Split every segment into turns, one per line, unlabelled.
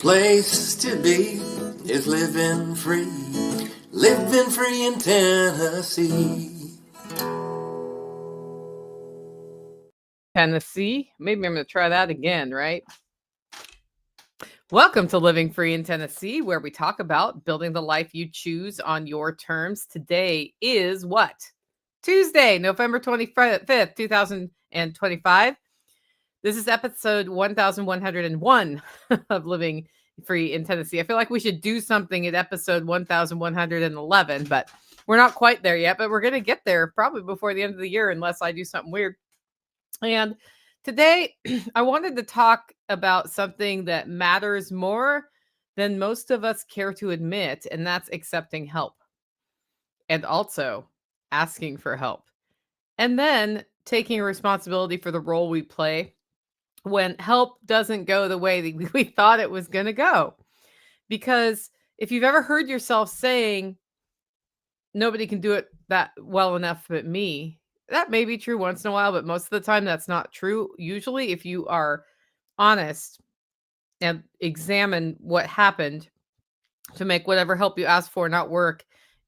place to be is living free in Tennessee.
Tennessee? Maybe I'm going to try that again, right? Welcome to Living Free in Tennessee, where we talk about building the life you choose on your terms. Today is what? Tuesday, November 25th, 2025. This is episode 1101 of Living Free in Tennessee. I feel like we should do something at episode 1111, but we're not quite there yet, but we're going to get there probably before the end of the year, unless I do something weird. And today, I wanted to talk about something that matters more than most of us care to admit, and that's accepting help. And also asking for help. And then taking responsibility for the role we play when help doesn't go the way that we thought it was going to go. Because if you've ever heard yourself saying, nobody can do it that well enough but me, that may be true once in a while, but most of the time that's not true. Usually, if you are honest and examine what happened to make whatever help you asked for not work,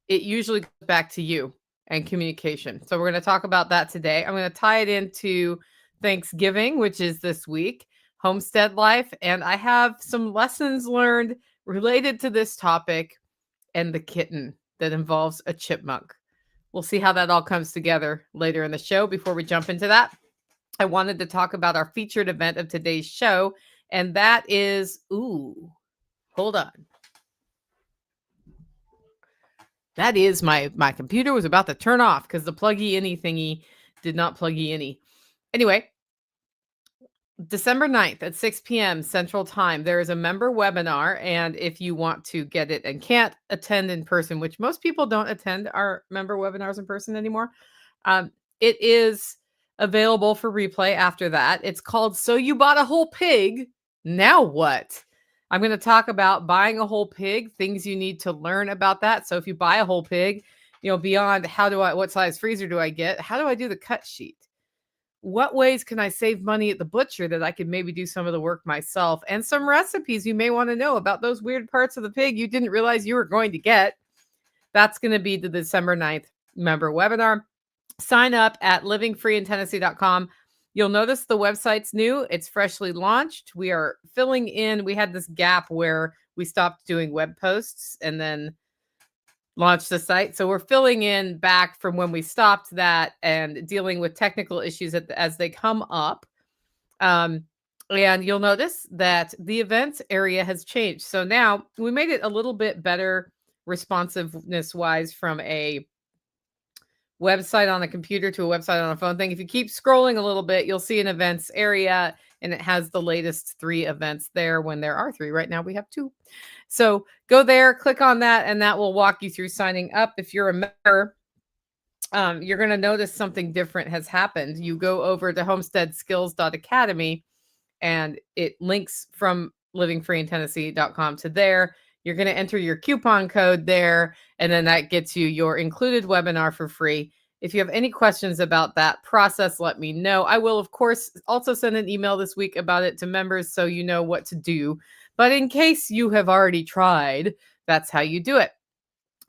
it usually goes back to you and communication. So we're going to talk about that today. I'm going to tie it into Thanksgiving, which is this week, homestead life, and I have some lessons learned related to this topic and the kitten that involves a chipmunk. We'll see how that all comes together later in the show. Before we jump into that, I wanted to talk about our featured event of today's show, and that is, hold on. That is my computer was about to turn off because the pluggy any thingy did not pluggy any. Anyway, December 9th at 6 p.m. Central Time, there is a member webinar. And if you want to get it and can't attend in person, which most people don't attend our member webinars in person anymore, it is available for replay after that. It's called So You Bought a Whole Pig. Now what? I'm going to talk about buying a whole pig, things you need to learn about that. So if you buy a whole pig, beyond what size freezer do I get? How do I do the cut sheet? What ways can I save money at the butcher that I could maybe do some of the work myself? And some recipes you may want to know about those weird parts of the pig you didn't realize you were going to get. That's going to be the December 9th member webinar. Sign up at livingfreeintennessee.com. You'll notice the website's new. It's freshly launched. We are filling in. We had this gap where we stopped doing web posts and then launched the site. So we're filling in back from when we stopped that and dealing with technical issues as they come up. And you'll notice that the events area has changed. So now we made it a little bit better responsiveness-wise from a website on a computer to a website on a phone thing. If you keep scrolling a little bit, you'll see an events area, and it has the latest 3 events there when there are 3. Right now we have 2. So go there, click on that, and that will walk you through signing up. If you're a member, you're going to notice something different has happened. You go over to homesteadskills.academy, and it links from livingfreeintennessee.com to there. You're going to enter your coupon code there, and then that gets you your included webinar for free. If you have any questions about that process, let me know. I will, of course, also send an email this week about it to members so you know what to do. But in case you have already tried, that's how you do it.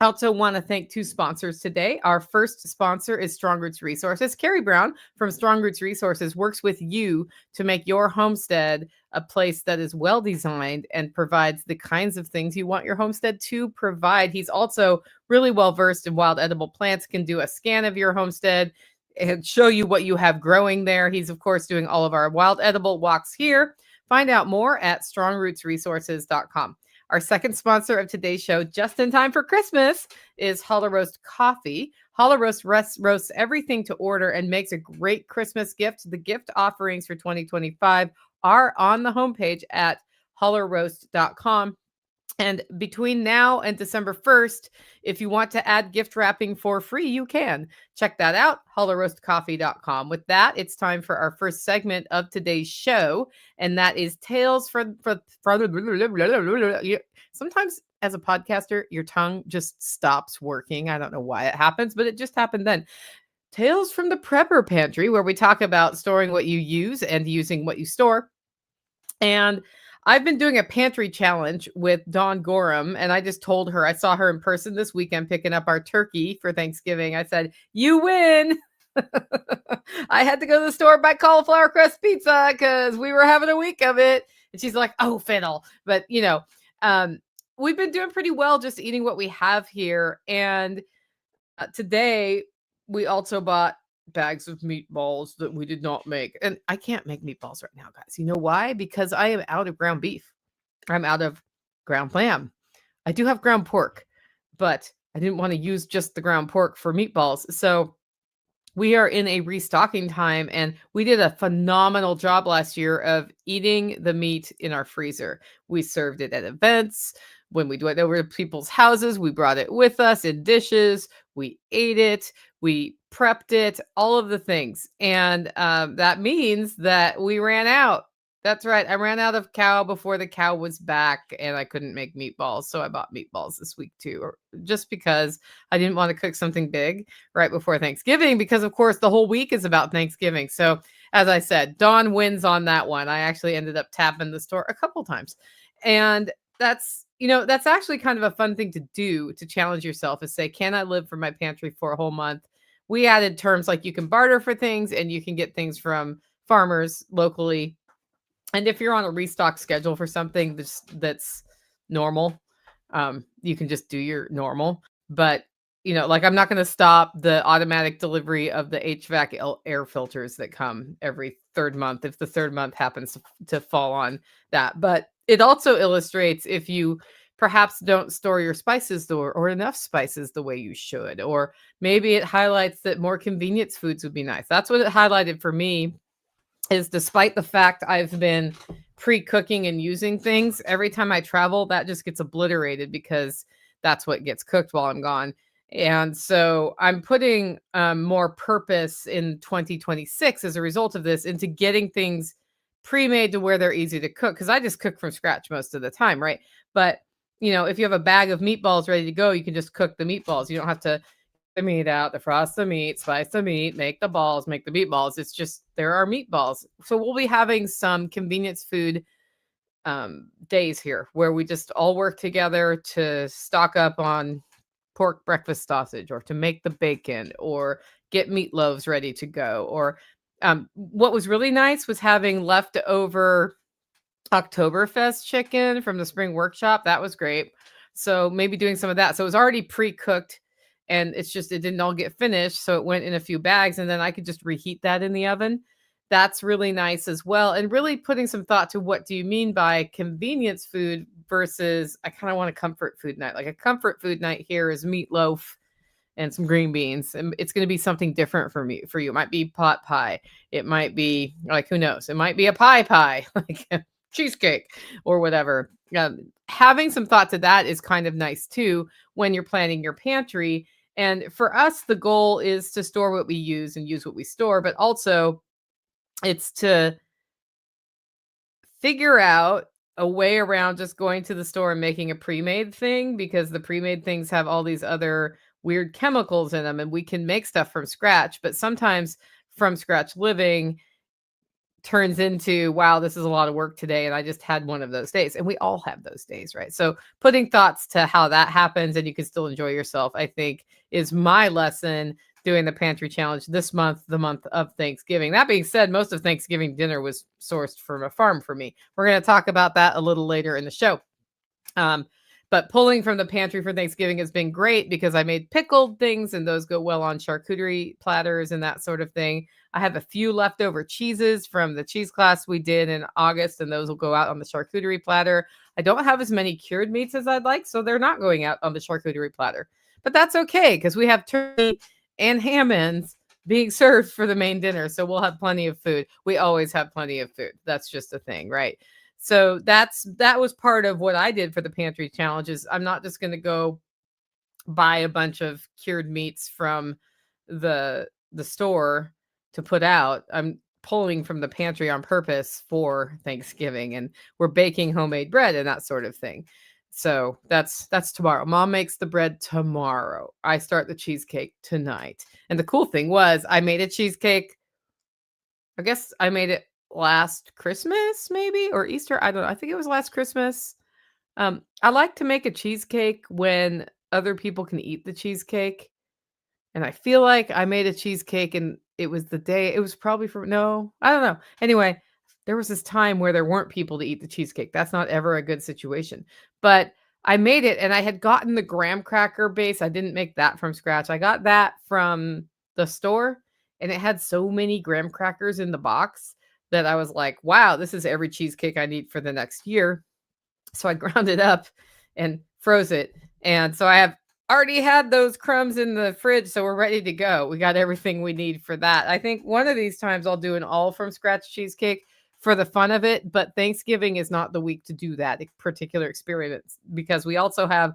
I also want to thank 2 sponsors today. Our first sponsor is Strong Roots Resources. Carrie Brown from Strong Roots Resources works with you to make your homestead a place that is well designed and provides the kinds of things you want your homestead to provide. He's also really well versed in wild edible plants, can do a scan of your homestead and show you what you have growing there. He's, of course, doing all of our wild edible walks here. Find out more at strongrootsresources.com. Our second sponsor of today's show, just in time for Christmas, is Holler Roast Coffee. Holler Roast roasts everything to order and makes a great Christmas gift. The gift offerings for 2025 are on the homepage at hollerroast.com. And between now and December 1st, if you want to add gift wrapping for free, you can. Check that out, hollerroastcoffee.com. With that, it's time for our first segment of today's show, and that is Tales from sometimes as a podcaster, your tongue just stops working. I don't know why it happens, but it just happened then. Tales from the Prepper Pantry, where we talk about storing what you use and using what you store. And I've been doing a pantry challenge with Dawn Gorham, and I just told her, I saw her in person this weekend picking up our turkey for Thanksgiving. I said, "You win." I had to go to the store and buy cauliflower crust pizza because we were having a week of it. And she's like, "Oh, fiddle." But, we've been doing pretty well just eating what we have here. And today we also bought bags of meatballs that we did not make. And I can't make meatballs right now, guys. You know why? Because I am out of ground beef. I'm out of ground lamb. I do have ground pork, but I didn't want to use just the ground pork for meatballs. So we are in a restocking time, and we did a phenomenal job last year of eating the meat in our freezer. We served it at events. When we went over to people's houses, we brought it with us in dishes. We ate it. We prepped it, all of the things. And that means that we ran out. That's right. I ran out of cow before the cow was back, and I couldn't make meatballs. So I bought meatballs this week too, just because I didn't want to cook something big right before Thanksgiving, because of course the whole week is about Thanksgiving. So as I said, Dawn wins on that one. I actually ended up tapping the store a couple times. And that's actually kind of a fun thing to do, to challenge yourself, is say, can I live from my pantry for a whole month? We added terms like you can barter for things and you can get things from farmers locally. And if you're on a restock schedule for something that's normal, you can just do your normal. But, like I'm not going to stop the automatic delivery of the HVAC air filters that come every third month if the third month happens to fall on that. But it also illustrates if you perhaps don't store your spices or enough spices the way you should, or maybe it highlights that more convenience foods would be nice. That's what it highlighted for me, is despite the fact I've been pre-cooking and using things, every time I travel, that just gets obliterated because that's what gets cooked while I'm gone. And so I'm putting more purpose in 2026 as a result of this into getting things pre-made to where they're easy to cook, because I just cook from scratch most of the time, right? But if you have a bag of meatballs ready to go, you can just cook the meatballs. You don't have to the meat out, defrost the meat, spice the meat, make the balls, make the meatballs. It's just, there are meatballs. So we'll be having some convenience food days here where we just all work together to stock up on pork breakfast sausage, or to make the bacon, or get meatloaves ready to go. Or what was really nice was having leftover Oktoberfest chicken from the spring workshop. That was great. So maybe doing some of that. So it was already pre-cooked, and it didn't all get finished. So it went in a few bags, and then I could just reheat that in the oven. That's really nice as well. And really putting some thought to, what do you mean by convenience food versus I kind of want a comfort food night. Like a comfort food night here is meatloaf and some green beans. And it's going to be something different for you. It might be pot pie. It might be like, who knows? It might be a pie, like cheesecake or whatever. Having some thought to that is kind of nice too when you're planning your pantry. And for us, the goal is to store what we use and use what we store, but also it's to figure out a way around just going to the store and making a pre-made thing, because the pre-made things have all these other weird chemicals in them, and we can make stuff from scratch, but sometimes from scratch living turns into, wow, this is a lot of work today, and I just had one of those days. And we all have those days, right? So putting thoughts to how that happens and you can still enjoy yourself, I think, is my lesson doing the pantry challenge this month, the month of Thanksgiving. That being said, most of Thanksgiving dinner was sourced from a farm for me. We're going to talk about that a little later in the show. But pulling from the pantry for Thanksgiving has been great because I made pickled things, and those go well on charcuterie platters and that sort of thing. I have a few leftover cheeses from the cheese class we did in August, and those will go out on the charcuterie platter. I don't have as many cured meats as I'd like, so they're not going out on the charcuterie platter. But that's okay, because we have turkey and ham ends being served for the main dinner, so we'll have plenty of food. We always have plenty of food. That's just a thing, right? So that was part of what I did for the pantry challenges. I'm not just going to go buy a bunch of cured meats from the store to put out. I'm pulling from the pantry on purpose for Thanksgiving, and we're baking homemade bread and that sort of thing. So that's tomorrow. Mom makes the bread tomorrow. I start the cheesecake tonight. And the cool thing was I made a cheesecake. I guess I made it last Christmas, maybe, or Easter. I don't know. I think it was last Christmas. I like to make a cheesecake when other people can eat the cheesecake. And I feel like I made a cheesecake and it was the day, it was probably for, no, I don't know. Anyway, there was this time where there weren't people to eat the cheesecake. That's not ever a good situation. But I made it and I had gotten the graham cracker base. I didn't make that from scratch. I got that from the store and it had so many graham crackers in the box that I was like, wow, this is every cheesecake I need for the next year. So I ground it up and froze it. And so I have already had those crumbs in the fridge. So we're ready to go. We got everything we need for that. I think one of these times I'll do an all from scratch cheesecake for the fun of it. But Thanksgiving is not the week to do that particular experience because we also have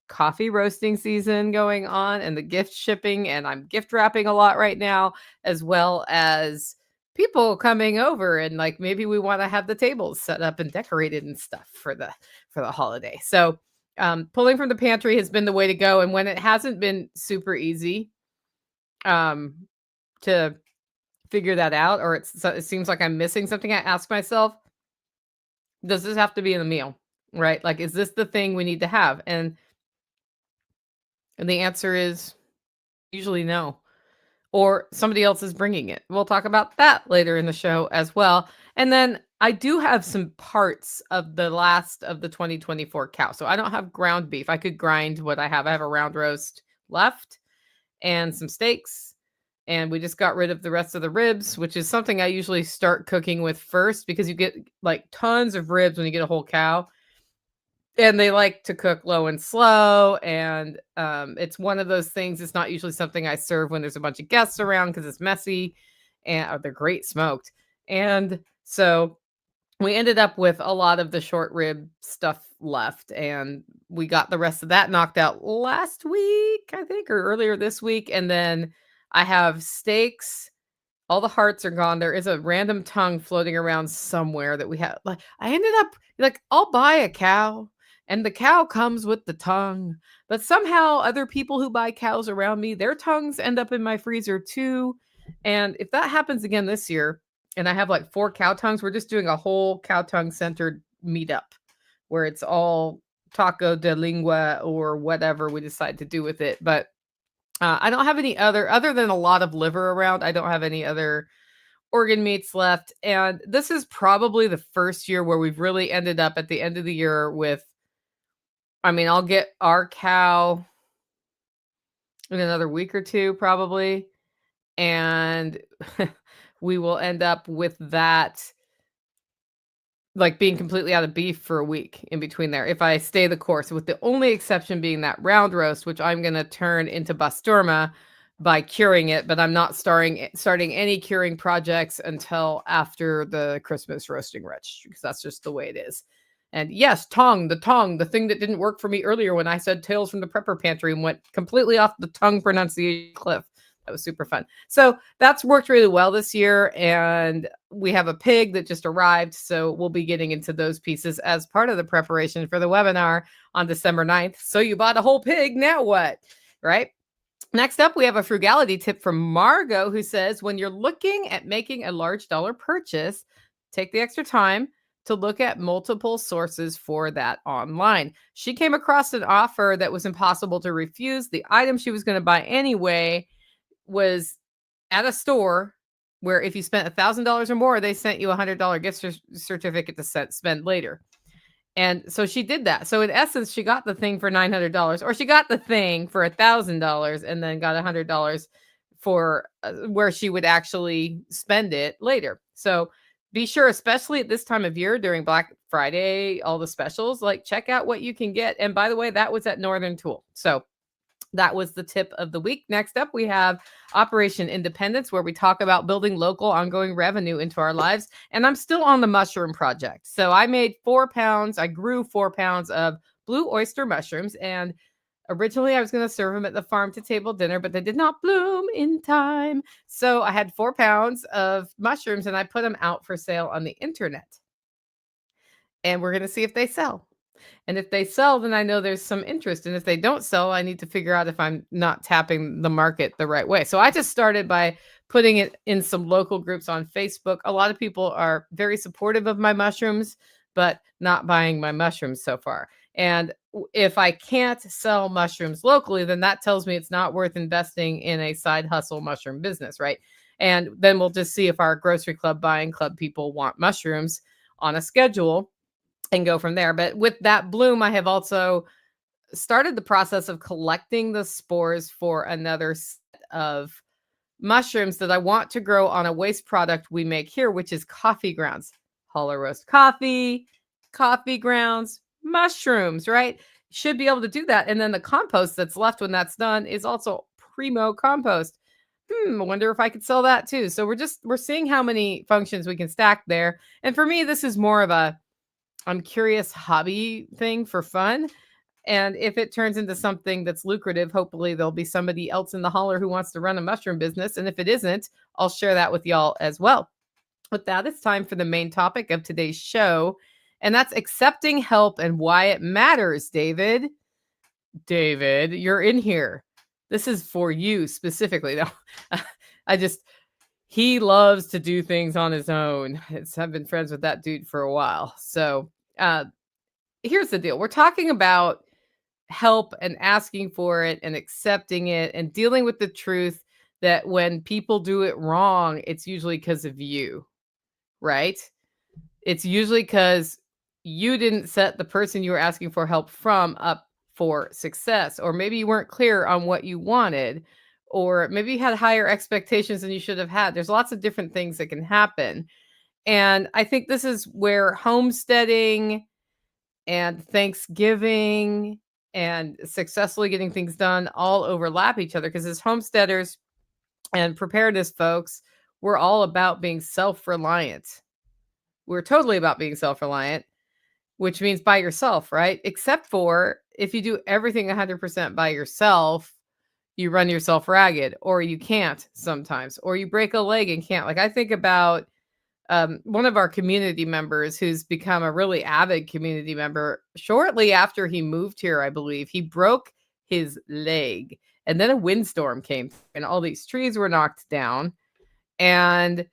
coffee roasting season going on and the gift shipping. And I'm gift wrapping a lot right now, as well as people coming over and like maybe we want to have the tables set up and decorated and stuff for the holiday. So pulling from the pantry has been the way to go. And when it hasn't been super easy to figure that out, or it seems like I'm missing something, I ask myself, does this have to be in the meal? Right? Like, is this the thing we need to have? And the answer is usually no. Or somebody else is bringing it. We'll talk about that later in the show as well. And then I do have some parts of the last of the 2024 cow. So I don't have ground beef. I could grind what I have. I have a round roast left and some steaks. And we just got rid of the rest of the ribs, which is something I usually start cooking with first because you get like tons of ribs when you get a whole cow. And they like to cook low and slow. And it's one of those things. It's not usually something I serve when there's a bunch of guests around because it's messy and they're great smoked. And so we ended up with a lot of the short rib stuff left. And we got the rest of that knocked out last week, I think, or earlier this week. And then I have steaks. All the hearts are gone. There is a random tongue floating around somewhere that we have. Like, I ended up like, I'll buy a cow and the cow comes with the tongue. But somehow other people who buy cows around me, their tongues end up in my freezer too. And if that happens again this year, and I have like 4 cow tongues, we're just doing a whole cow tongue centered meetup where it's all taco de lengua or whatever we decide to do with it. But I don't have any other than a lot of liver around. I don't have any other organ meats left. And this is probably the first year where we've really ended up at the end of the year with, I mean, I'll get our cow in another week or two, probably. And we will end up with that, like being completely out of beef for a week in between there, if I stay the course, with the only exception being that round roast, which I'm going to turn into basturma by curing it, but I'm not starting any curing projects until after the Christmas roasting rich, because that's just the way it is. And yes, the thing that didn't work for me earlier when I said Tales from the Prepper Pantry and went completely off the tongue pronunciation cliff. That was super fun. So that's worked really well this year. And we have a pig that just arrived. So we'll be getting into those pieces as part of the preparation for the webinar on December 9th. So you bought a whole pig. Now what? Right? Next up, we have a frugality tip from Margot, who says, when you're looking at making a large dollar purchase, take the extra time to look at multiple sources for that online. She came across an offer that was impossible to refuse. The item she was going to buy anyway was at a store where if you spent $1,000 or more, they sent you a $100 gift certificate to spend later. And so she did that. So in essence, she got the thing for $900, or she got the thing for $1,000 and then got $100 for where she would actually spend it later. So be sure, especially at this time of year during Black Friday, all the specials, like check out what you can get. And by the way, that was at Northern Tool. So that was the tip of the week. Next up, we have Operation Independence, where we talk about building local ongoing revenue into our lives. And I'm still on the mushroom project. So I made 4 pounds. I grew 4 pounds of blue oyster mushrooms. And originally I was going to serve them at the farm to table dinner, but they did not bloom in time. So I had 4 pounds of mushrooms and I put them out for sale on the internet. And we're going to see if they sell. And if they sell, then I know there's some interest. And if they don't sell, I need to figure out if I'm not tapping the market the right way. So I just started by putting it in some local groups on Facebook. A lot of people are very supportive of my mushrooms, but not buying my mushrooms so far. And if I can't sell mushrooms locally, then that tells me it's not worth investing in a side hustle mushroom business, right? And then we'll just see if our grocery club buying club people want mushrooms on a schedule and go from there. But with that bloom, I have also started the process of collecting the spores for another set of mushrooms that I want to grow on a waste product we make here, which is coffee grounds. Holler roast coffee, coffee grounds, mushrooms, right? Should be able to do that. And then the compost that's left when that's done is also primo compost. I wonder if I could sell that too. So we're seeing how many functions we can stack there. And for me, this is more of a I'm curious hobby thing for fun. And if it turns into something that's lucrative, hopefully there'll be somebody else in the holler who wants to run a mushroom business. And if it isn't, I'll share that with y'all as well. With that, it's time for the main topic of today's show, and that's accepting help and why it matters, David. David, you're in here. This is for you specifically. No, he loves to do things on his own. I've been friends with that dude for a while. So here's the deal. We're talking about help and asking for it and accepting it and dealing with the truth that when people do it wrong, it's usually because of you, right? It's usually because you didn't set the person you were asking for help from up for success, or maybe you weren't clear on what you wanted, or maybe you had higher expectations than you should have had. There's lots of different things that can happen. And I think this is where homesteading and Thanksgiving and successfully getting things done all overlap each other, because as homesteaders and preparedness folks, we're all about being self-reliant. We're totally about being self-reliant, which means by yourself, right? Except for if you do everything 100% by yourself, you run yourself ragged, or you can't sometimes, or you break a leg and can't. Like I think about one of our community members who's become a really avid community member. Shortly after he moved here, I believe, he broke his leg. And then a windstorm came and all these trees were knocked down. And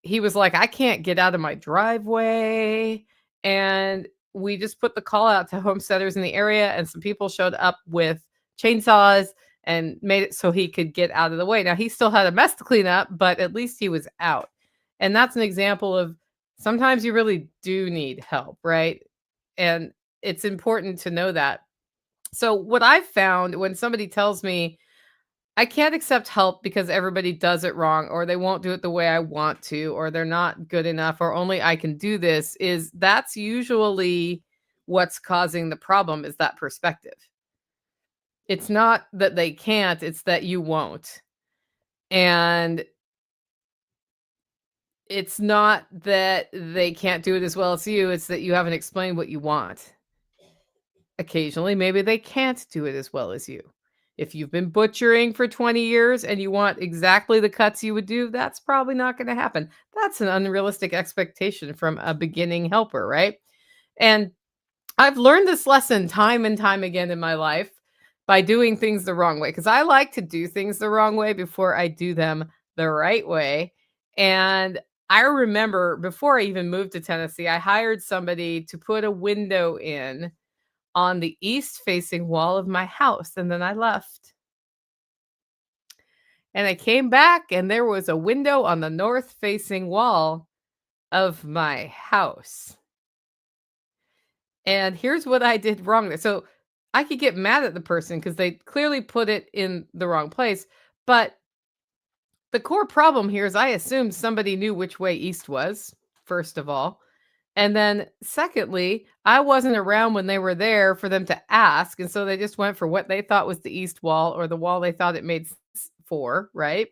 he was like, I can't get out of my driveway. And we just put the call out to homesteaders in the area, and some people showed up with chainsaws and made it so he could get out of the way. Now, he still had a mess to clean up, but at least he was out. And that's an example of sometimes you really do need help, right? And it's important to know that. So what I've found when somebody tells me, I can't accept help because everybody does it wrong, or they won't do it the way I want to, or they're not good enough, or only I can do this, is that's usually what's causing the problem, is that perspective. It's not that they can't, it's that you won't. And it's not that they can't do it as well as you, it's that you haven't explained what you want. Occasionally, maybe they can't do it as well as you. If you've been butchering for 20 years and you want exactly the cuts you would do, that's probably not going to happen. That's an unrealistic expectation from a beginning helper, right? And I've learned this lesson time and time again in my life by doing things the wrong way, because I like to do things the wrong way before I do them the right way. And I remember before I even moved to Tennessee, I hired somebody to put a window in on the east facing wall of my house. And then I left. And I came back and there was a window on the north facing wall of my house. And here's what I did wrong there. So I could get mad at the person because they clearly put it in the wrong place. But the core problem here is I assumed somebody knew which way east was, first of all. And then secondly, I wasn't around when they were there for them to ask. And so they just went for what they thought was the east wall, or the wall they thought it made sense for, right?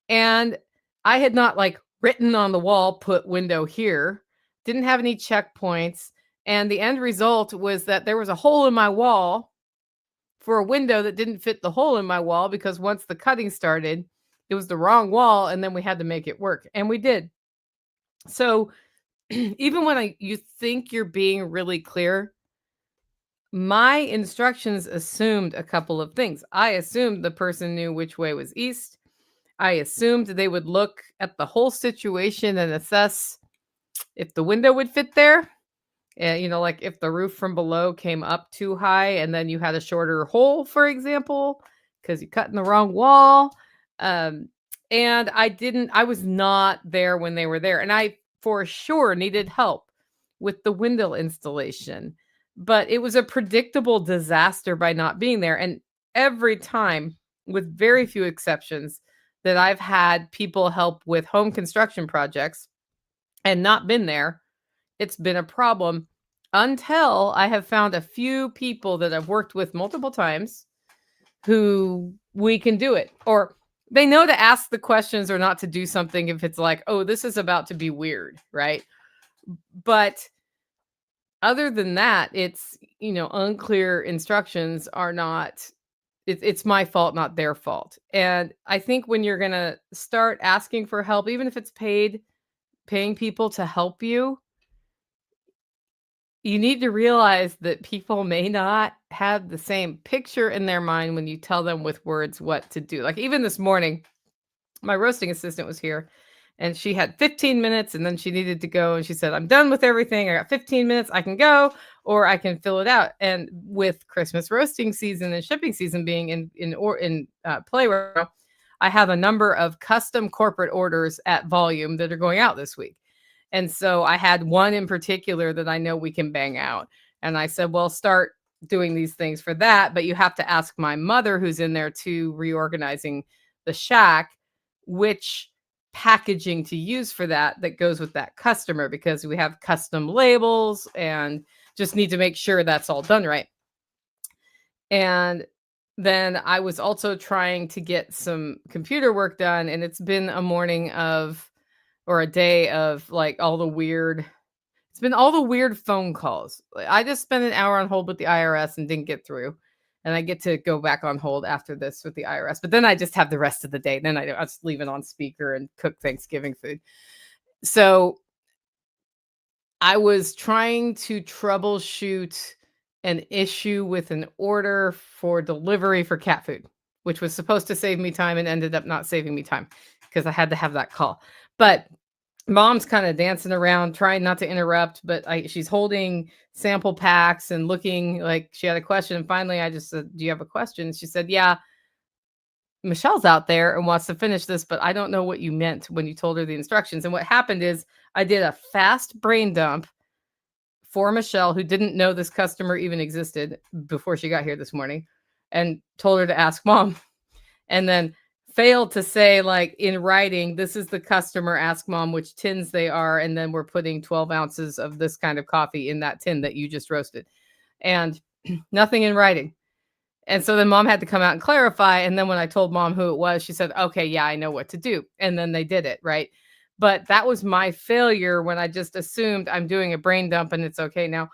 And I had not written on the wall, put window here, didn't have any checkpoints. And the end result was that there was a hole in my wall for a window that didn't fit the hole in my wall, because once the cutting started, it was the wrong wall, and then we had to make it work. And we did. So even when you think you're being really clear, my instructions assumed a couple of things. I assumed the person knew which way was east. I assumed they would look at the whole situation and assess if the window would fit there. And, like if the roof from below came up too high and then you had a shorter hole, for example, because you cut in the wrong wall. Um, and I was not there when they were there. And I for sure needed help with the window installation. But it was a predictable disaster by not being there. And every time, with very few exceptions, that I've had people help with home construction projects and not been there, it's been a problem until I have found a few people that I've worked with multiple times who we can do it. Or they know to ask the questions or not to do something if it's like, oh, this is about to be weird, right? But other than that, it's, unclear instructions are not, it's my fault, not their fault. And I think when you're going to start asking for help, even if it's paying people to help you need to realize that people may not have the same picture in their mind when you tell them with words what to do. Like even this morning, my roasting assistant was here and she had 15 minutes and then she needed to go and she said, I'm done with everything. I got 15 minutes. I can go or I can fill it out. And with Christmas roasting season and shipping season being in play right now, I have a number of custom corporate orders at volume that are going out this week. And so I had one in particular that I know we can bang out. And I said, well, start doing these things for that. But you have to ask my mother, who's in there too, reorganizing the shack, which packaging to use for that goes with that customer, because we have custom labels and just need to make sure that's all done right. And then I was also trying to get some computer work done. And it's been a morning or a day of like it's been all the weird phone calls. I just spent an hour on hold with the IRS and didn't get through. And I get to go back on hold after this with the IRS. But then I just have the rest of the day. Then I just leave it on speaker and cook Thanksgiving food. So I was trying to troubleshoot an issue with an order for delivery for cat food, which was supposed to save me time and ended up not saving me time because I had to have that call. But Mom's kind of dancing around, trying not to interrupt, but she's holding sample packs and looking like she had a question. And finally, I just said, do you have a question? She said, yeah, Michelle's out there and wants to finish this, but I don't know what you meant when you told her the instructions. And what happened is I did a fast brain dump for Michelle, who didn't know this customer even existed before she got here this morning, and told her to ask Mom. And then failed to say, like, in writing, this is the customer, ask Mom which tins they are, and then we're putting 12 ounces of this kind of coffee in that tin that you just roasted. And nothing in writing. And so then Mom had to come out and clarify. And then when I told Mom who it was, she said, okay, yeah, I know what to do. And then they did it, right? But that was my failure when I just assumed I'm doing a brain dump and it's okay. Now,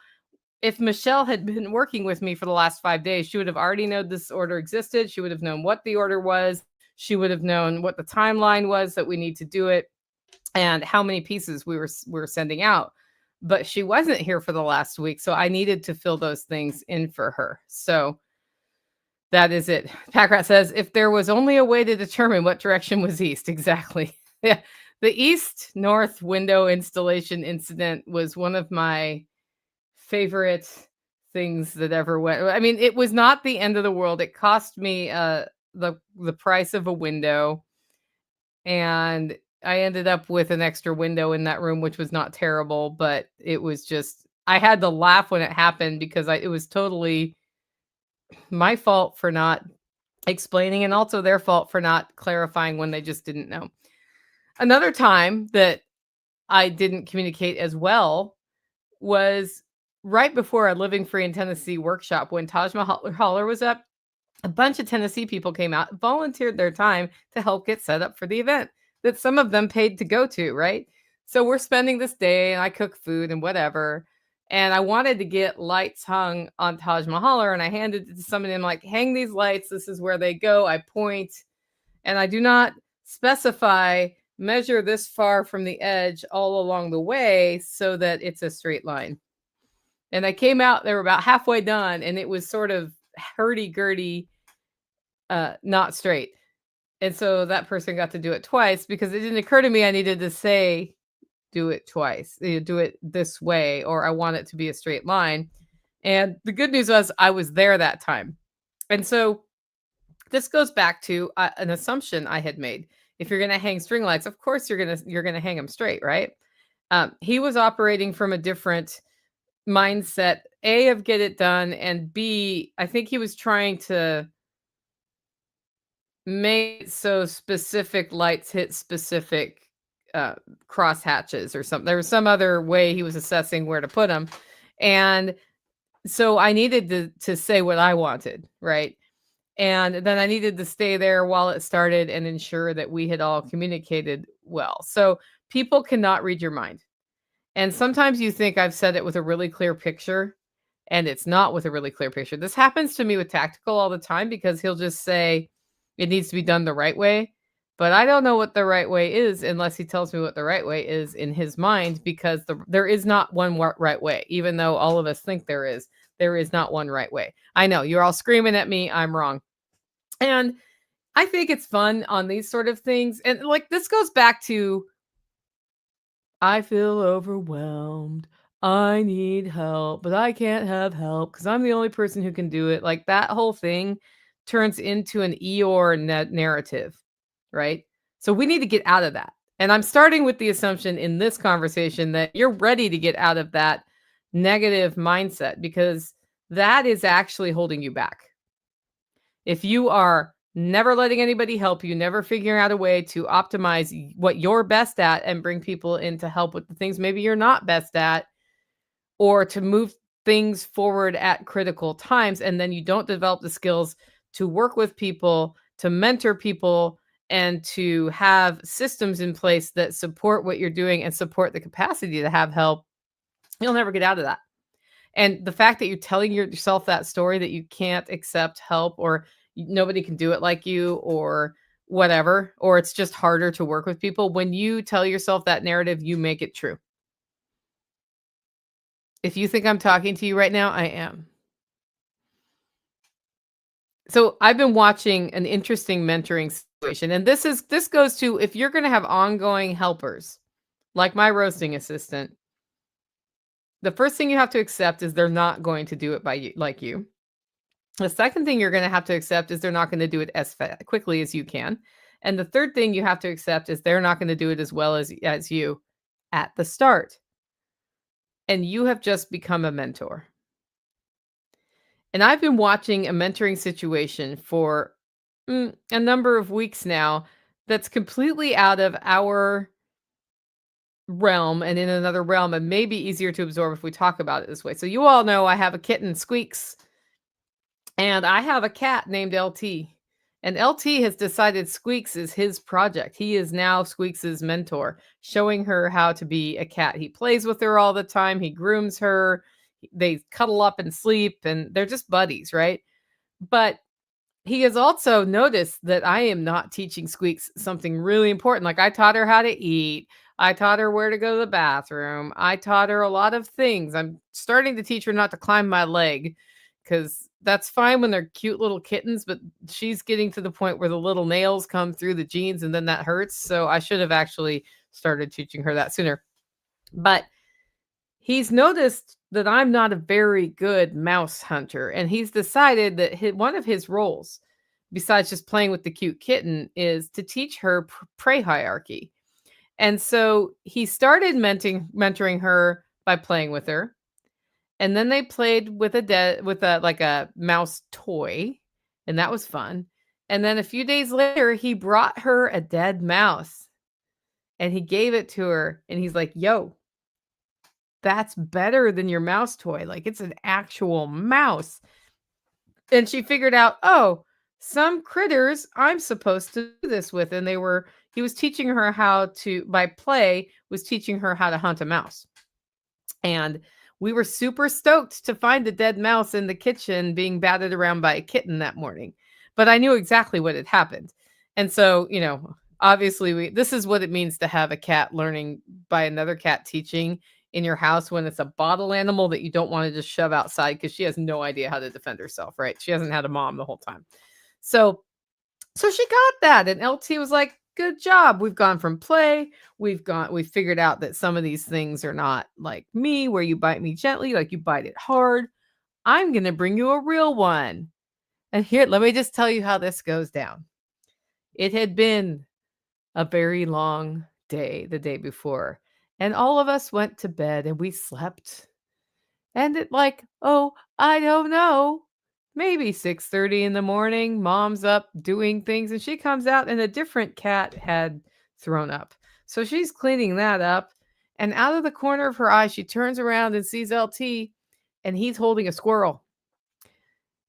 if Michelle had been working with me for the last 5 days, she would have already known this order existed. She would have known what the order was. She would have known what the timeline was that we need to do it and how many pieces we were sending out. But she wasn't here for the last week, so I needed to fill those things in for her. So that is it. Packrat says, if there was only a way to determine what direction was east, exactly. Yeah. The east-north window installation incident was one of my favorite things that ever went. I mean, it was not the end of the world. It cost me the price of a window, and I ended up with an extra window in that room, which was not terrible, but it was just, I had to laugh when it happened because it was totally my fault for not explaining and also their fault for not clarifying when they just didn't know. Another time that I didn't communicate as well was right before our Living Free in Tennessee workshop when Taj Mahal Holler was up. A bunch of Tennessee people came out, volunteered their time to help get set up for the event that some of them paid to go to, right? So we're spending this day and I cook food and whatever. And I wanted to get lights hung on Taj Mahal, and I handed it to somebody. I'm like, hang these lights. This is where they go. I point, and I do not specify measure this far from the edge all along the way so that it's a straight line. And I came out, they were about halfway done, and it was sort of hurdy-gurdy, not straight. And so that person got to do it twice because it didn't occur to me I needed to say, do it twice, do it this way, or I want it to be a straight line. And the good news was I was there that time. And so this goes back to an assumption I had made. If you're going to hang string lights, of course you're going to hang them straight, right? He was operating from a different mindset, A, of get it done, and B, I think he was trying to make it so specific lights hit specific cross hatches or something. There was some other way he was assessing where to put them. And so I needed to say what I wanted, right? And then I needed to stay there while it started and ensure that we had all communicated well. So people cannot read your mind. And sometimes you think I've said it with a really clear picture, and it's not with a really clear picture. This happens to me with tactical all the time because he'll just say it needs to be done the right way. But I don't know what the right way is unless he tells me what the right way is in his mind, because there is not one right way, even though all of us think there is. There is not one right way. I know you're all screaming at me. I'm wrong. And I think it's fun on these sort of things. And like this goes back to, I feel overwhelmed. I need help, but I can't have help because I'm the only person who can do it. Like that whole thing turns into an Eeyore narrative, right? So we need to get out of that. And I'm starting with the assumption in this conversation that you're ready to get out of that negative mindset, because that is actually holding you back. If you are never letting anybody help you, never figuring out a way to optimize what you're best at and bring people in to help with the things maybe you're not best at, or to move things forward at critical times, and then you don't develop the skills to work with people, to mentor people, and to have systems in place that support what you're doing and support the capacity to have help, you'll never get out of that. And the fact that you're telling yourself that story that you can't accept help, or nobody can do it like you, or whatever, or it's just harder to work with people, when you tell yourself that narrative, you make it true. If you think I'm talking to you right now, I am. So I've been watching an interesting mentoring situation, and this goes to, if you're going to have ongoing helpers, like my roasting assistant, the first thing you have to accept is they're not going to do it by you, like you. The second thing you're going to have to accept is they're not going to do it as quickly as you can. And the third thing you have to accept is they're not going to do it as well as you at the start. And you have just become a mentor. And I've been watching a mentoring situation for a number of weeks now that's completely out of our realm and in another realm, and maybe easier to absorb if we talk about it this way. So you all know I have a kitten, Squeaks, and I have a cat named LT. And LT has decided Squeaks is his project. He is now Squeaks's mentor, showing her how to be a cat. He plays with her all the time. He grooms her. They cuddle up and sleep, and they're just buddies, right? But he has also noticed that I am not teaching Squeaks something really important. Like I taught her how to eat. I taught her where to go to the bathroom. I taught her a lot of things. I'm starting to teach her not to climb my leg, because that's fine when they're cute little kittens, but she's getting to the point where the little nails come through the jeans and then that hurts. So I should have actually started teaching her that sooner. But he's noticed that I'm not a very good mouse hunter, and he's decided that one of his roles, besides just playing with the cute kitten, is to teach her prey hierarchy. And so he started mentoring her by playing with her. And then they played with a mouse toy, and that was fun. And then a few days later, he brought her a dead mouse, and he gave it to her, and he's like, "Yo, that's better than your mouse toy. Like, it's an actual mouse." And she figured out, "Oh, some critters I'm supposed to do this with." And he was teaching her how to, by play, was teaching her how to hunt a mouse. And we were super stoked to find a dead mouse in the kitchen being batted around by a kitten that morning. But I knew exactly what had happened. And so, obviously this is what it means to have a cat learning by another cat teaching in your house, when it's a bottle animal that you don't want to just shove outside because she has no idea how to defend herself, right? She hasn't had a mom the whole time. So So she got that, and LT was like, good job. We've gone from play. We figured out that some of these things are not like me, where you bite me gently, like you bite it hard. I'm going to bring you a real one. And here, let me just tell you how this goes down. It had been a very long day the day before, and all of us went to bed and we slept. And it like, oh, I don't know. Maybe 6:30 in the morning, mom's up doing things and she comes out and a different cat had thrown up. So she's cleaning that up, and out of the corner of her eye she turns around and sees LT, and he's holding a squirrel.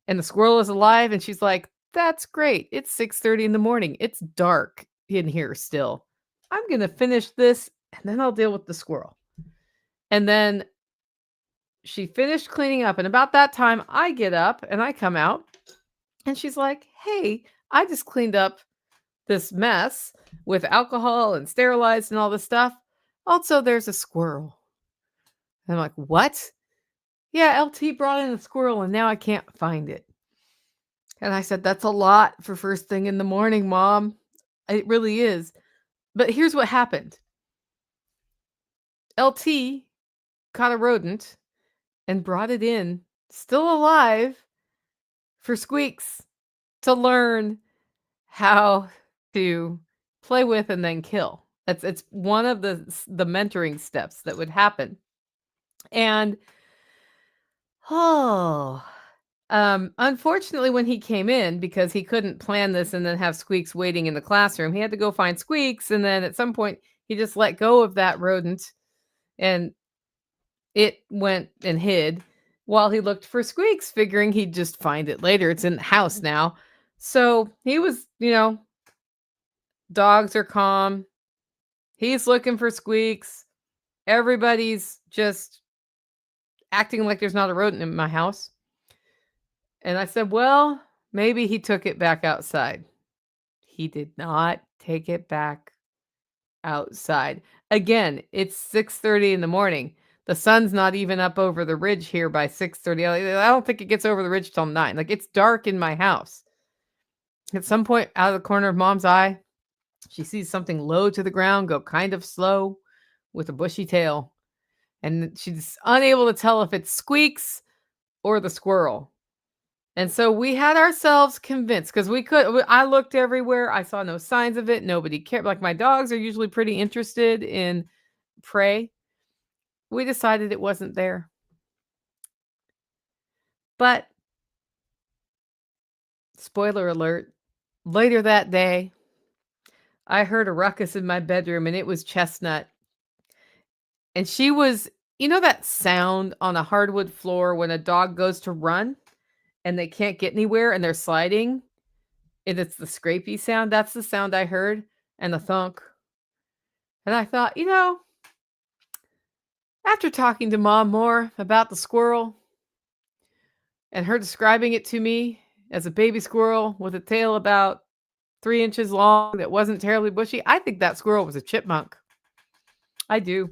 And the squirrel is alive, and she's like, "That's great. It's 6:30 in the morning. It's dark in here still. I'm going to finish this and then I'll deal with the squirrel." And then she finished cleaning up, and about that time I get up and I come out, and she's like, "Hey, I just cleaned up this mess with alcohol and sterilized and all this stuff. Also, there's a squirrel." And I'm like, "What?" "Yeah, LT brought in a squirrel and now I can't find it." And I said, "That's a lot for first thing in the morning, Mom. It really is." But here's what happened. LT caught a rodent and brought it in, still alive, for Squeaks to learn how to play with and then kill. It's one of the mentoring steps that would happen. And unfortunately, when he came in, because he couldn't plan this and then have Squeaks waiting in the classroom, he had to go find Squeaks, and then at some point he just let go of that rodent and it went and hid while he looked for Squeaks, figuring he'd just find it later. It's in the house now. So he was, dogs are calm. He's looking for Squeaks. Everybody's just acting like there's not a rodent in my house. And I said, well, maybe he took it back outside. He did not take it back outside. Again, it's 6:30 in the morning. The sun's not even up over the ridge here by 6:30. I don't think it gets over the ridge till 9. Like, it's dark in my house. At some point, out of the corner of Mom's eye, she sees something low to the ground go kind of slow with a bushy tail. And she's unable to tell if it's Squeaks or the squirrel. And so we had ourselves convinced, because I looked everywhere. I saw no signs of it. Nobody cared. Like, my dogs are usually pretty interested in prey. We decided it wasn't there. But spoiler alert, later that day, I heard a ruckus in my bedroom, and it was Chestnut. And she was, that sound on a hardwood floor when a dog goes to run and they can't get anywhere and they're sliding? And it's the scrapey sound. That's the sound I heard, and the thunk. And I thought, after talking to Mom more about the squirrel and her describing it to me as a baby squirrel with a tail about 3 inches long that wasn't terribly bushy, I think that squirrel was a chipmunk. I do.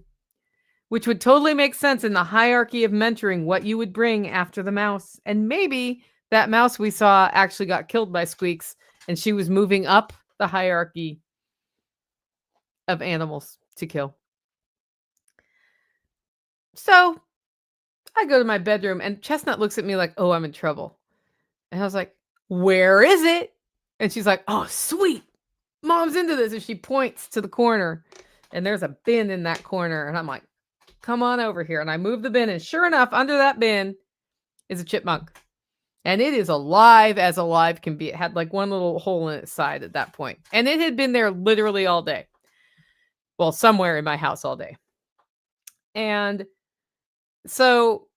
Which would totally make sense in the hierarchy of mentoring, what you would bring after the mouse. And maybe that mouse we saw actually got killed by Squeaks, and she was moving up the hierarchy of animals to kill. So I go to my bedroom, and Chestnut looks at me like, oh, I'm in trouble. And I was like, where is it? And she's like, oh, sweet. Mom's into this. And she points to the corner, and there's a bin in that corner. And I'm like, come on over here. And I move the bin, and sure enough, under that bin is a chipmunk. And it is alive as alive can be. It had like one little hole in its side at that point. And it had been there literally all day. Well, somewhere in my house all day. And so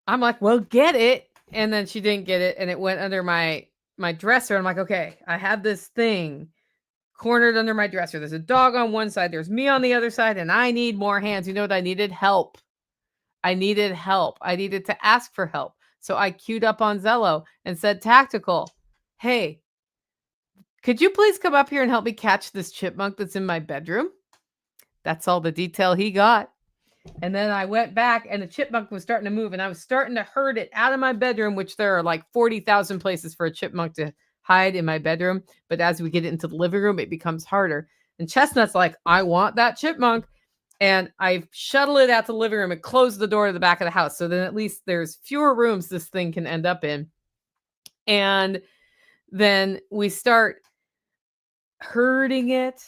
I'm like, well, get it. And then she didn't get it. And it went under my dresser. I'm like, okay, I have this thing cornered under my dresser. There's a dog on one side. There's me on the other side. And I need more hands. You know what? I needed help. I needed to ask for help. So I queued up on Zello and said, Tactical, hey, could you please come up here and help me catch this chipmunk that's in my bedroom? That's all the detail he got. And then I went back, and the chipmunk was starting to move, and I was starting to herd it out of my bedroom, which there are like 40,000 places for a chipmunk to hide in my bedroom. But as we get into the living room, it becomes harder. And Chestnut's like, I want that chipmunk. And I shuttle it out to the living room and close the door to the back of the house. So then at least there's fewer rooms this thing can end up in. And then we start herding it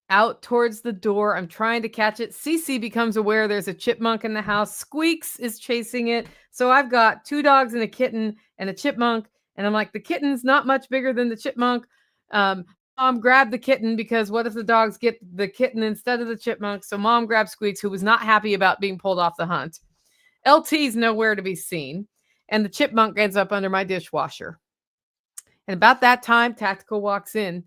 out towards the door. I'm trying to catch it. Cece becomes aware there's a chipmunk in the house. Squeaks is chasing it. So I've got 2 dogs and a kitten and a chipmunk. And I'm like, the kitten's not much bigger than the chipmunk. Mom grabbed the kitten because what if the dogs get the kitten instead of the chipmunk? So Mom grabbed Squeaks, who was not happy about being pulled off the hunt. LT's nowhere to be seen. And the chipmunk ends up under my dishwasher. And about that time, Tactical walks in,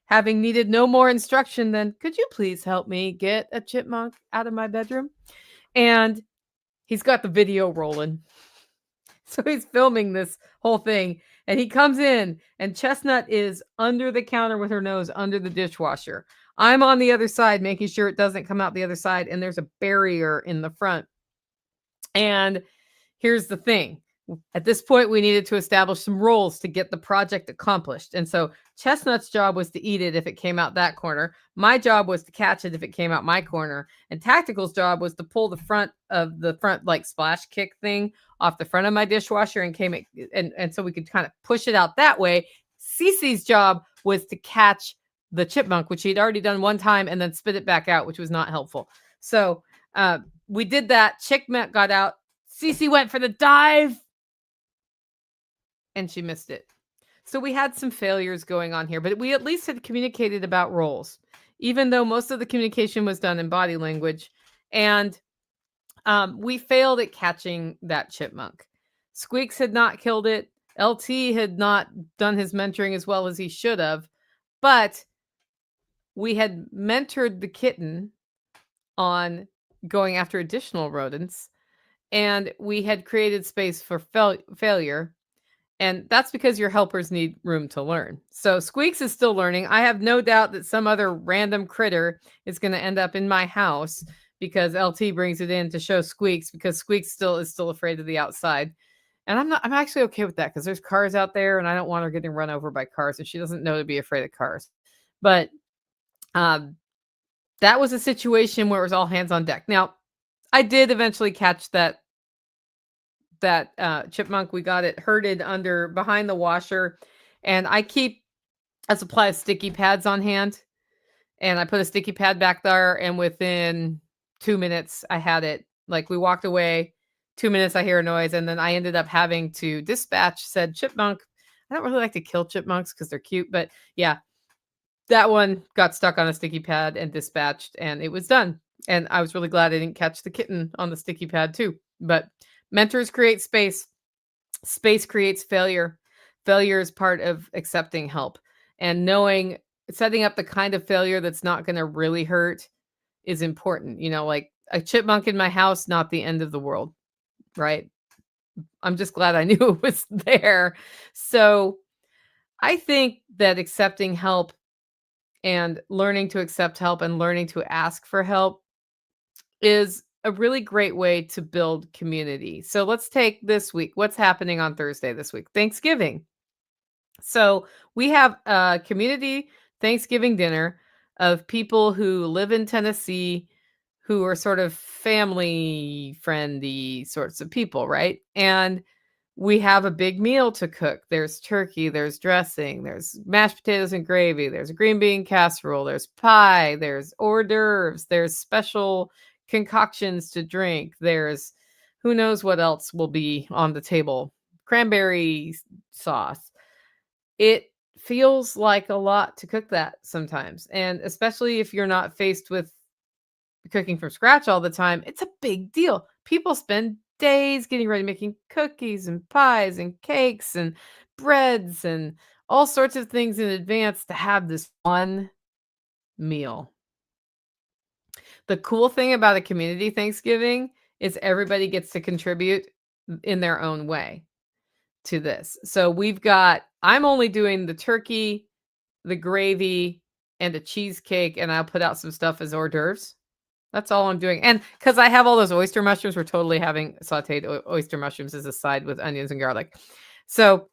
having needed no more instruction than, could you please help me get a chipmunk out of my bedroom? And he's got the video rolling. So he's filming this whole thing. And he comes in, and Chestnut is under the counter with her nose under the dishwasher. I'm on the other side, making sure it doesn't come out the other side. And there's a barrier in the front. And here's the thing. At this point, we needed to establish some roles to get the project accomplished. And so Chestnut's job was to eat it if it came out that corner. My job was to catch it if it came out my corner. And Tactical's job was to pull the front like splash kick thing off the front of my dishwasher and so we could kind of push it out that way. Cece's job was to catch the chipmunk, which he'd already done one time, and then spit it back out, which was not helpful. So we did that. Chipmunk got out. Cece went for the dive, and she missed it. So we had some failures going on here, but we at least had communicated about roles, even though most of the communication was done in body language. And we failed at catching that chipmunk. Squeaks had not killed it. LT had not done his mentoring as well as he should have, but we had mentored the kitten on going after additional rodents, and we had created space for failure. And that's because your helpers need room to learn. So Squeaks is still learning. I have no doubt that some other random critter is going to end up in my house because LT brings it in to show Squeaks, because Squeaks is still afraid of the outside. And I'm actually okay with that because there's cars out there and I don't want her getting run over by cars, and she doesn't know to be afraid of cars. But that was a situation where it was all hands on deck. Now, I did eventually catch that chipmunk. We got it herded behind the washer, and I keep a supply of sticky pads on hand, and I put a sticky pad back there, and within 2 minutes I had it. Like, we walked away, 2 minutes I hear a noise, and then I ended up having to dispatch said chipmunk. I don't really like to kill chipmunks because they're cute, but yeah, that one got stuck on a sticky pad and dispatched, and it was done. And I was really glad I didn't catch the kitten on the sticky pad too. But mentors create space. Space creates failure. Failure is part of accepting help. And setting up the kind of failure that's not going to really hurt is important. You know, like a chipmunk in my house, not the end of the world, right? I'm just glad I knew it was there. So I think that accepting help and learning to accept help and learning to ask for help is a really great way to build community. So let's take this week. What's happening on Thursday this week? Thanksgiving. So we have a community Thanksgiving dinner of people who live in Tennessee, who are sort of family friendly sorts of people, right? And we have a big meal to cook. There's turkey, there's dressing, there's mashed potatoes and gravy, there's a green bean casserole, there's pie, there's hors d'oeuvres, there's special concoctions to drink, there's who knows what else will be on the table, cranberry sauce. It feels like a lot to cook that sometimes. And especially if you're not faced with cooking from scratch all the time, it's a big deal. People spend days getting ready, making cookies and pies and cakes and breads and all sorts of things in advance to have this one meal. The cool thing about a community Thanksgiving is everybody gets to contribute in their own way to this. So I'm only doing the turkey, the gravy, and a cheesecake, and I'll put out some stuff as hors d'oeuvres. That's all I'm doing. And because I have all those oyster mushrooms, we're totally having sauteed oyster mushrooms as a side with onions and garlic. So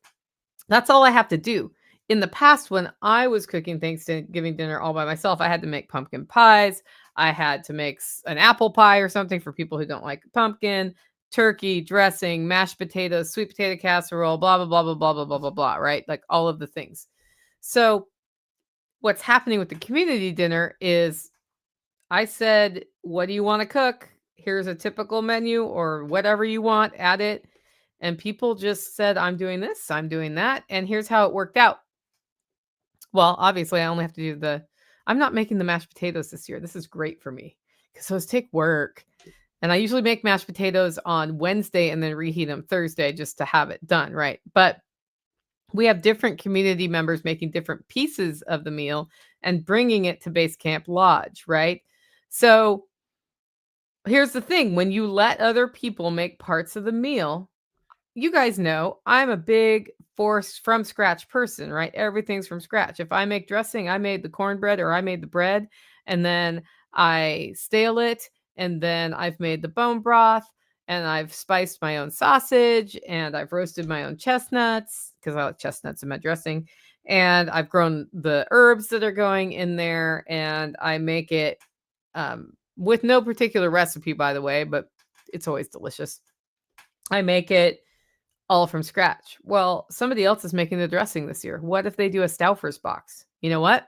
That's all I have to do. In the past, when I was cooking Thanksgiving dinner all by myself, I had to make pumpkin pies. I had to make an apple pie or something for people who don't like pumpkin, turkey, dressing, mashed potatoes, sweet potato casserole, blah, blah, blah, blah, blah, blah, blah, blah, blah, right? Like all of the things. So what's happening with the community dinner is I said, what do you want to cook? Here's a typical menu or whatever you want, add it. And people just said, I'm doing this, I'm doing that. And here's how it worked out. Well, obviously, I only have to do I'm not making the mashed potatoes this year. This is great for me because those take work. And I usually make mashed potatoes on Wednesday and then reheat them Thursday just to have it done, right? But we have different community members making different pieces of the meal and bringing it to Base Camp Lodge, right? So here's the thing. When you let other people make parts of the meal, you guys know I'm a big forced from scratch person, right? Everything's from scratch. If I make dressing, I made the cornbread or I made the bread and then I stale it and then I've made the bone broth and I've spiced my own sausage and I've roasted my own chestnuts because I like chestnuts in my dressing and I've grown the herbs that are going in there and I make it with no particular recipe, by the way, but it's always delicious. I make it all from scratch. Well, somebody else is making the dressing this year. What if they do a Stouffer's box? You know what?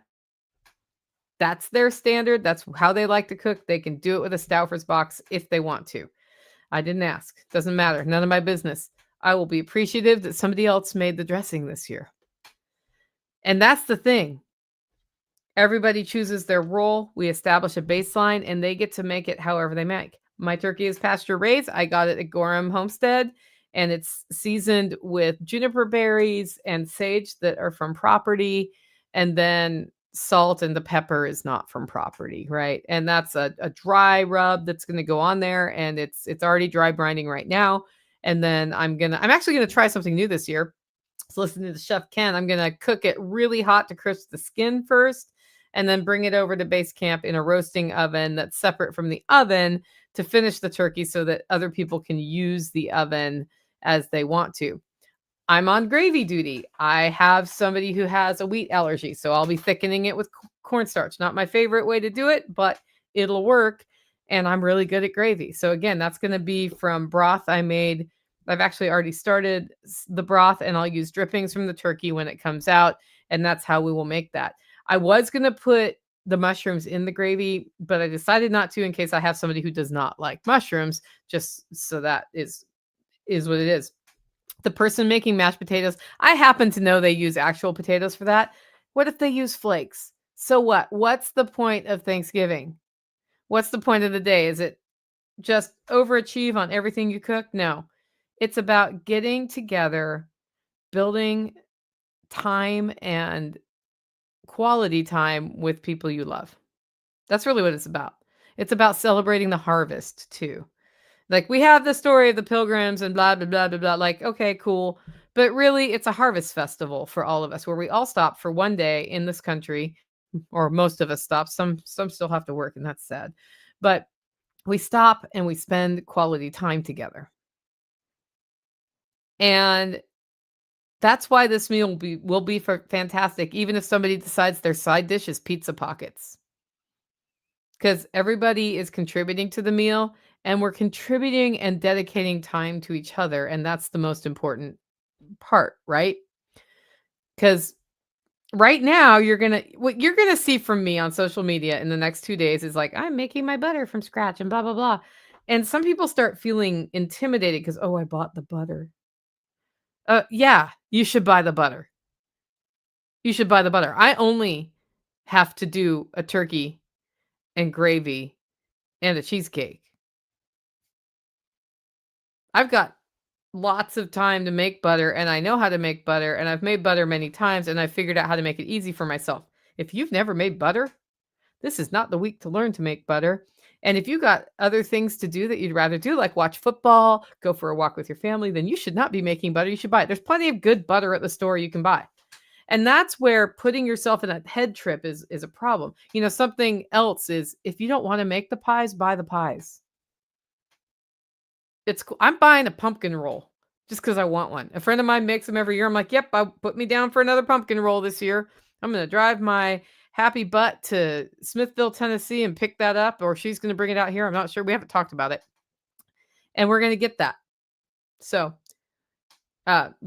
That's their standard. That's how they like to cook. They can do it with a Stouffer's box if they want to. I didn't ask. Doesn't matter. None of my business. I will be appreciative that somebody else made the dressing this year. And that's the thing. Everybody chooses their role. We establish a baseline and they get to make it however they make. My turkey is pasture raised. I got it at Holler Homestead and it's seasoned with juniper berries and sage that are from property. And then salt and the pepper is not from property, right? And that's a dry rub that's going to go on there. And it's already dry brining right now. And then I'm actually going to try something new this year. So listening to Chef Ken, I'm going to cook it really hot to crisp the skin first and then bring it over to Base Camp in a roasting oven that's separate from the oven to finish the turkey so that other people can use the oven as they want to. I'm on gravy duty. I have somebody who has a wheat allergy, so I'll be thickening it with cornstarch. Not my favorite way to do it, but it'll work. And I'm really good at gravy. So again, that's going to be from broth I made. I've actually already started the broth and I'll use drippings from the turkey when it comes out. And that's how we will make that. I was going to put the mushrooms in the gravy, but I decided not to in case I have somebody who does not like mushrooms, just so that is what it is. The person making mashed potatoes, I happen to know they use actual potatoes for that. What if they use flakes? So what? What's the point of Thanksgiving? What's the point of the day? Is it just overachieve on everything you cook? No. It's about getting together, building time and quality time with people you love. That's really what it's about. It's about celebrating the harvest too. Like we have the story of the pilgrims and blah, blah, blah, blah, blah. Like, okay, cool. But really, it's a harvest festival for all of us where we all stop for one day in this country, or most of us stop. Some still have to work, and that's sad. But we stop and we spend quality time together. And that's why this meal will be fantastic, even if somebody decides their side dish is pizza pockets. Because everybody is contributing to the meal and we're contributing and dedicating time to each other. And that's the most important part, right? Because right now what you're gonna see from me on social media in the next 2 days is like, I'm making my butter from scratch and blah, blah, blah. And some people start feeling intimidated because, oh, I bought the butter. Yeah, you should buy the butter. You should buy the butter. I only have to do a turkey and gravy and a cheesecake. I've got lots of time to make butter and I know how to make butter and I've made butter many times and I figured out how to make it easy for myself. If you've never made butter, this is not the week to learn to make butter. And if you got other things to do that you'd rather do, like watch football, go for a walk with your family, then you should not be making butter. You should buy it. There's plenty of good butter at the store you can buy. And that's where putting yourself in a head trip is a problem. You know, something else is if you don't want to make the pies, buy the pies. It's cool. I'm buying a pumpkin roll just because I want one. A friend of mine makes them every year. I'm like, yep, put me down for another pumpkin roll this year. I'm going to drive my happy butt to Smithville, Tennessee and pick that up, or she's going to bring it out here. I'm not sure. We haven't talked about it. And we're going to get that. So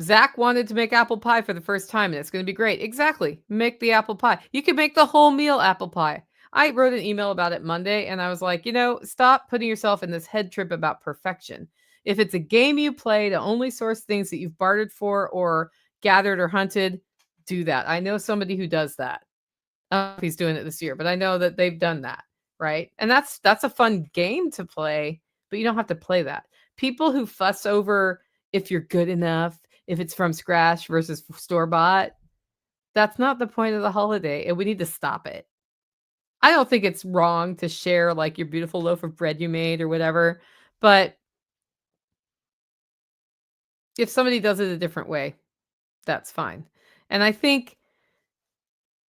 Zach wanted to make apple pie for the first time, and it's going to be great. Exactly. Make the apple pie. You can make the whole meal apple pie. I wrote an email about it Monday, and I was like, stop putting yourself in this head trip about perfection. If it's a game you play to only source things that you've bartered for or gathered or hunted, do that. I know somebody who does that. I don't know if he's doing it this year, but I know that they've done that, right? And that's a fun game to play, but you don't have to play that. People who fuss over if you're good enough, if it's from scratch versus store-bought, that's not the point of the holiday, and we need to stop it. I don't think it's wrong to share like your beautiful loaf of bread you made or whatever, but if somebody does it a different way, that's fine. And I think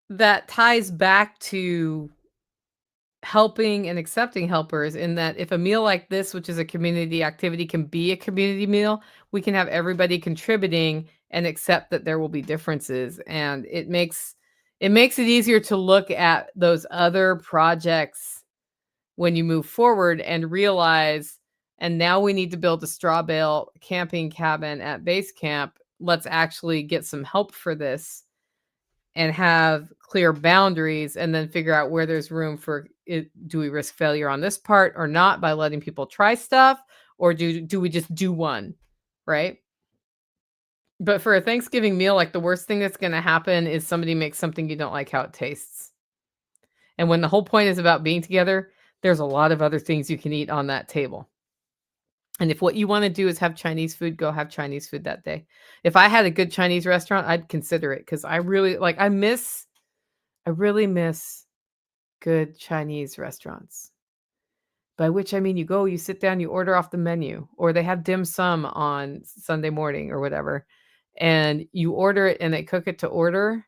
that ties back to helping and accepting helpers, in that if a meal like this, which is a community activity, can be a community meal, we can have everybody contributing and accept that there will be differences. And it makes it easier to look at those other projects when you move forward and realize, and now we need to build a straw bale camping cabin at base camp. Let's actually get some help for this and have clear boundaries, and then figure out where there's room for it. Do we risk failure on this part or not by letting people try stuff, or do we just do one, right? But for a Thanksgiving meal, like, the worst thing that's going to happen is somebody makes something you don't like how it tastes. And when the whole point is about being together, there's a lot of other things you can eat on that table. And if what you want to do is have Chinese food, go have Chinese food that day. If I had a good Chinese restaurant, I'd consider it, because I really miss good Chinese restaurants. By which I mean, you sit down, you order off the menu, or they have dim sum on Sunday morning or whatever, and you order it and they cook it to order,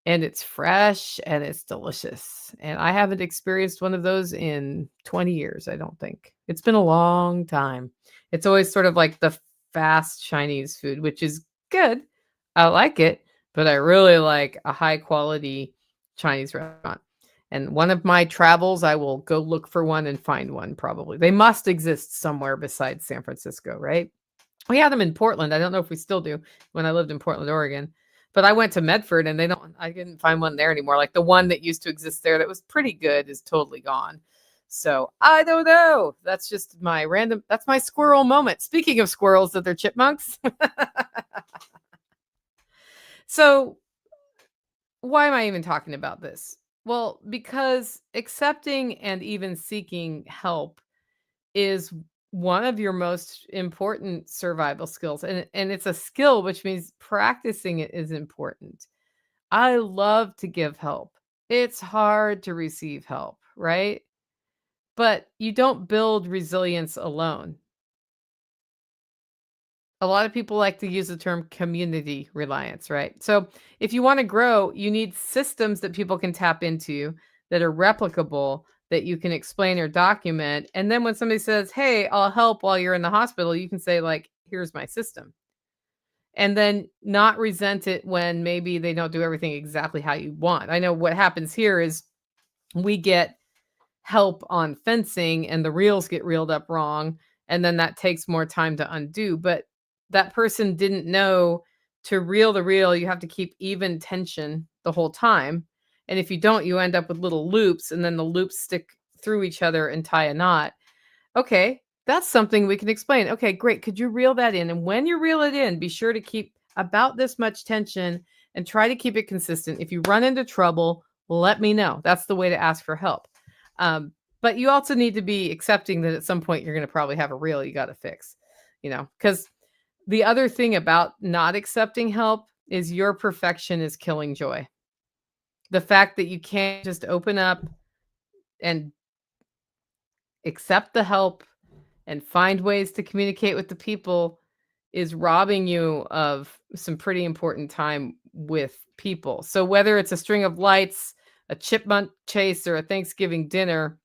and it's fresh and it's delicious. And I haven't experienced one of those in 20 years, I don't think. It's been a long time. It's always sort of like the fast Chinese food, which is good. I like it, but I really like a high quality Chinese restaurant. And one of my travels, I will go look for one and find one, probably. They must exist somewhere besides San Francisco, right? We had them in Portland. I don't know if we still do, when I lived in Portland, Oregon. But I went to Medford and I didn't find one there anymore. Like, the one that used to exist there that was pretty good is totally gone. So I don't know. That's just that's my squirrel moment. Speaking of squirrels, that they're chipmunks. So why am I even talking about this? Well, because accepting and even seeking help is one of your most important survival skills. And it's a skill, which means practicing it is important. I love to give help. It's hard to receive help, right? But you don't build resilience alone. A lot of people like to use the term community reliance, right? So if you want to grow, you need systems that people can tap into, that are replicable, that you can explain or document. And then when somebody says, hey, I'll help while you're in the hospital, you can say, like, here's my system. And then not resent it when maybe they don't do everything exactly how you want. I know what happens here is we get help on fencing and the reels get reeled up wrong, and then that takes more time to undo. But that person didn't know to reel the reel, you have to keep even tension the whole time. And if you don't, you end up with little loops, and then the loops stick through each other and tie a knot. Okay, that's something we can explain. Okay, great. Could you reel that in? And when you reel it in, be sure to keep about this much tension and try to keep it consistent. If you run into trouble, let me know. That's the way to ask for help. But you also need to be accepting that at some point you're going to probably have a reel you got to fix, because the other thing about not accepting help is your perfection is killing joy. The fact that you can't just open up and accept the help and find ways to communicate with the people is robbing you of some pretty important time with people. So whether it's a string of lights, a chipmunk chase, or a Thanksgiving dinner,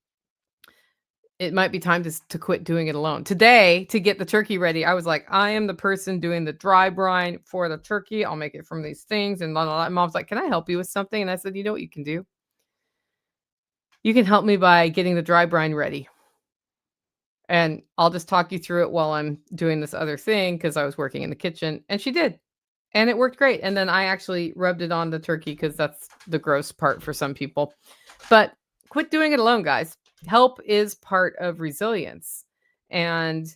it might be time to quit doing it alone. Today, to get the turkey ready, I was like, I am the person doing the dry brine for the turkey. I'll make it from these things. And blah, blah, blah. Mom's like, can I help you with something? And I said, you know what you can do? You can help me by getting the dry brine ready. And I'll just talk you through it while I'm doing this other thing because I was working in the kitchen. And she did. And it worked great. And then I actually rubbed it on the turkey because that's the gross part for some people. But quit doing it alone, guys. Help is part of resilience. And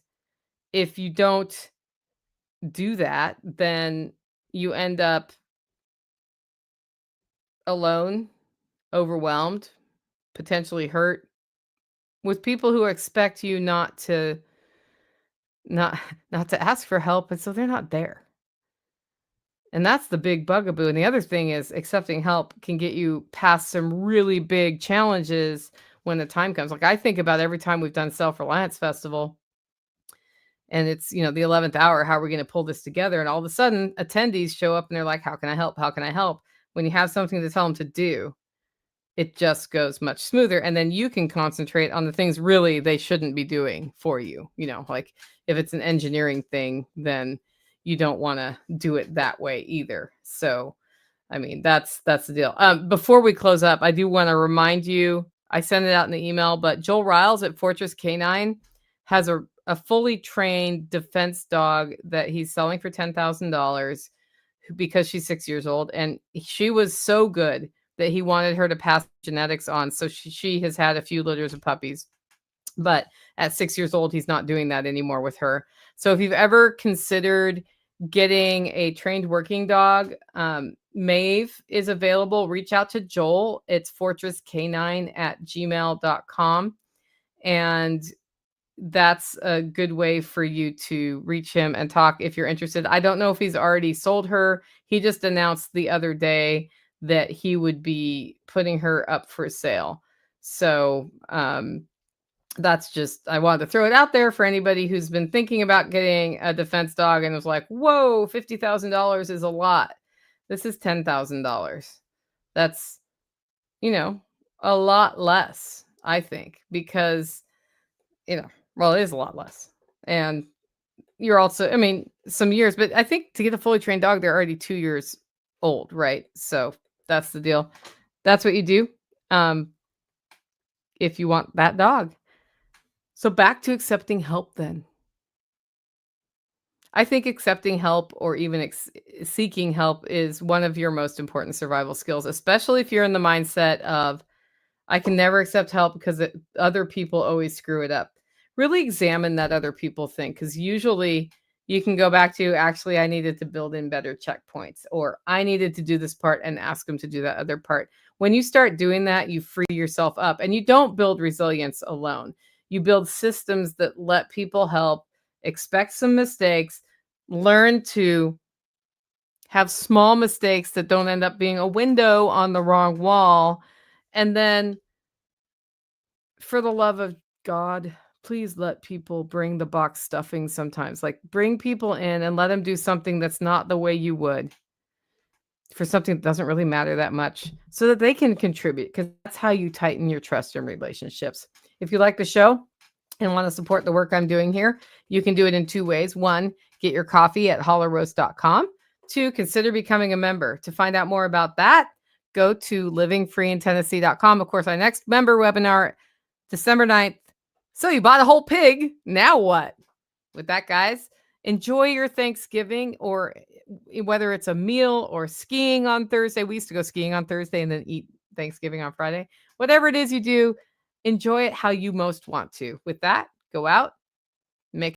if you don't do that, then you end up alone, overwhelmed, potentially hurt with people who expect you not to ask for help, and so they're not there. And that's the big bugaboo. And the other thing is accepting help can get you past some really big challenges when the time comes. Like I think about every time we've done Self-Reliance Festival and it's, the 11th hour, how are we going to pull this together? And all of a sudden attendees show up and they're like, how can I help? How can I help? When you have something to tell them to do, it just goes much smoother. And then you can concentrate on the things really they shouldn't be doing for you. Like if it's an engineering thing, then you don't want to do it that way either. So, I mean, that's the deal. Before we close up, I do want to remind you, I sent it out in the email, but Joel Riles at Fortress Canine has a fully trained defense dog that he's selling for $10,000 because she's 6 years old. And she was so good that he wanted her to pass genetics on. So she has had a few litters of puppies. But at 6 years old, he's not doing that anymore with her. So if you've ever considered getting a trained working dog, Maeve is available. Reach out to Joel. It's fortresscanine@gmail.com. And that's a good way for you to reach him and talk if you're interested. I don't know if he's already sold her. He just announced the other day that he would be putting her up for sale. So, that's just, I wanted to throw it out there for anybody who's been thinking about getting a defense dog and was like, whoa, $50,000 is a lot. This is $10,000. That's, a lot less, I think, because, well, it is a lot less. And you're also, some years, but I think to get a fully trained dog, they're already 2 years old, right? So that's the deal. That's what you do if you want that dog. So back to accepting help then. I think accepting help or even seeking help is one of your most important survival skills, especially if you're in the mindset of, I can never accept help because other people always screw it up. Really examine that other people thing, because usually you can go back to, actually, I needed to build in better checkpoints, or I needed to do this part and ask them to do that other part. When you start doing that, you free yourself up, and you don't build resilience alone. You build systems that let people help, expect some mistakes, learn to have small mistakes that don't end up being a window on the wrong wall. And then, for the love of God, please let people bring the box stuffing sometimes. Like, bring people in and let them do something that's not the way you would for something that doesn't really matter that much, so that they can contribute, because that's how you tighten your trust in relationships. If you like the show and want to support the work I'm doing here, you can do it in 2 ways. 1, get your coffee at hollerroast.com. 2, consider becoming a member. To find out more about that, go to livingfreeintennessee.com. Of course, our next member webinar, December 9th. So you bought a whole pig. Now what? With that, guys, enjoy your Thanksgiving, or whether it's a meal or skiing on Thursday. We used to go skiing on Thursday and then eat Thanksgiving on Friday. Whatever it is you do, enjoy it how you most want to. With that, go out